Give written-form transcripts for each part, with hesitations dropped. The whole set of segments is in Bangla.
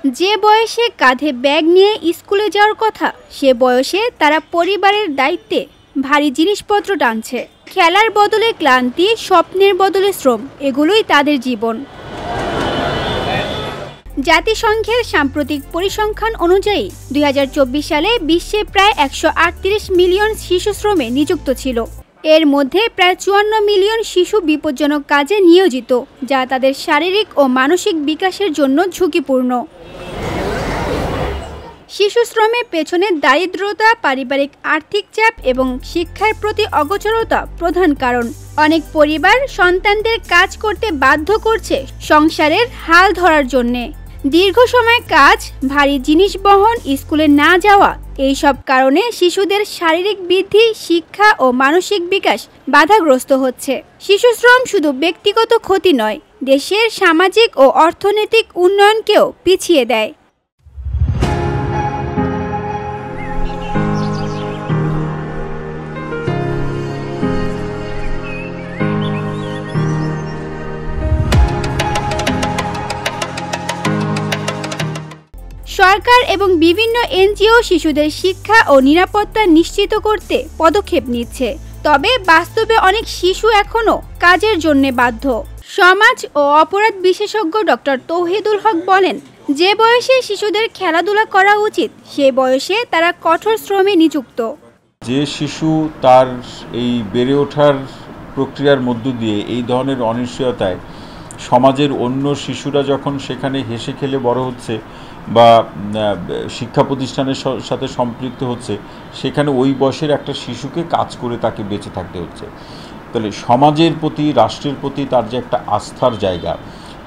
যে বয়সে কাঁধে ব্যাগ নিয়ে স্কুলে যাওয়ার কথা, সে বয়সে তারা পরিবারের দায়িত্বে ভারী জিনিসপত্র টানছে। খেলার বদলে ক্লান্তি, স্বপ্নের বদলে শ্রম, এগুলোই তাদের জীবন। জাতিসংঘের সাম্প্রতিক পরিসংখ্যান অনুযায়ী ২০২৪ সালে বিশ্বে প্রায় ১৩৮ মিলিয়ন শিশু শ্রমে নিযুক্ত ছিল। এর মধ্যে প্রায় ৫৪ মিলিয়ন শিশু বিপজ্জনক কাজে নিয়োজিত, যা তাদের শারীরিক ও মানসিক বিকাশের জন্য ঝুঁকিপূর্ণ। শিশু শ্রমের পেছনে দারিদ্রতা, পারিবারিক আর্থিক চাপ এবং শিক্ষার প্রতি অগোচরতা প্রধান কারণ। অনেক পরিবার সন্তানদের কাজ করতে বাধ্য করছে সংসারের হাল ধরার জন্যে। দীর্ঘ সময় কাজ, ভারী জিনিস বহন, স্কুলে না যাওয়া, এইসব কারণে শিশুদের শারীরিক বৃদ্ধি, শিক্ষা ও মানসিক বিকাশ বাধাগ্রস্ত হচ্ছে। শিশু শ্রম শুধু ব্যক্তিগত ক্ষতি নয়, দেশের সামাজিক ও অর্থনৈতিক উন্নয়নকেও পিছিয়ে দেয়। সরকার এবং বিভিন্ন এনজিও শিশুদের শিক্ষা ও নিরাপত্তা নিশ্চিত করতে পদক্ষেপ নিচ্ছে, তবে বাস্তবে অনেক শিশু এখনও কাজের জন্য বাধ্য। সমাজ ও অপরাধ বিশেষজ্ঞ ডক্টর তৌহিদুল হক বলেন, যে বয়সে শিশুদের খেলাধুলা করা উচিত, সে বয়সে তারা কঠোর শ্রমে নিযুক্ত। যে শিশু তার এই বেড়ে ওঠার প্রক্রিয়ার মধ্য দিয়ে এই ধরনের অনিশ্চয়তায় সমাজের অন্য শিশুরা যখন সেখানে হেসে খেলে বড় হচ্ছে বা শিক্ষা প্রতিষ্ঠানের সাথে সম্পৃক্ত হচ্ছে, সেখানে ওই বয়সের একটা শিশুকে কাজ করে তাকে বেঁচে থাকতে হচ্ছে। তাহলে সমাজের প্রতি, রাষ্ট্রের প্রতি তার যে একটা আস্থার জায়গা,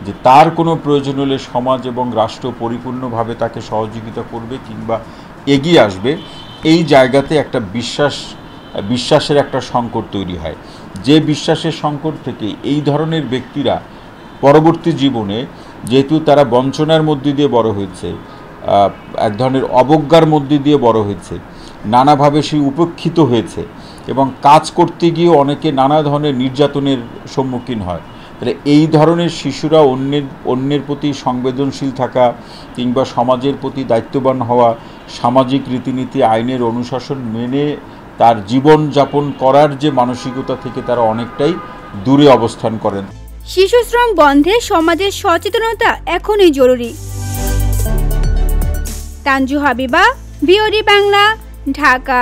যে তার কোনো প্রয়োজন হলে সমাজ এবং রাষ্ট্র পরিপূর্ণভাবে তাকে সহযোগিতা করবে কিংবা এগিয়ে আসবে, এই জায়গাতে একটা বিশ্বাসের একটা সংকট তৈরি হয়। যে বিশ্বাসের সংকট থেকে এই ধরনের ব্যক্তিরা পরবর্তী জীবনে, যেহেতু তারা বঞ্চনার মধ্যে দিয়ে বড় হয়েছে, এক ধরনের অবজ্ঞার মধ্যে দিয়ে বড় হয়েছে, নানাভাবে সে উপেক্ষিত হয়েছে এবং কাজ করতে গিয়ে অনেকে নানা ধরনের নির্যাতনের সম্মুখীন হয়। তাহলে এই ধরনের শিশুরা অন্যের প্রতি সংবেদনশীল থাকা কিংবা সমাজের প্রতি দায়িত্ববান হওয়া, সামাজিক রীতিনীতি, আইনের অনুশাসন মেনে তার জীবন যাপন করার যে মানসিকতা থেকে তারা অনেকটাই দূরে অবস্থান করেন। শিশু শ্রম বন্ধে সমাজের সচেতনতা এখনই জরুরি। তানজু হাবিবা, ভিওডি বাংলা, ঢাকা।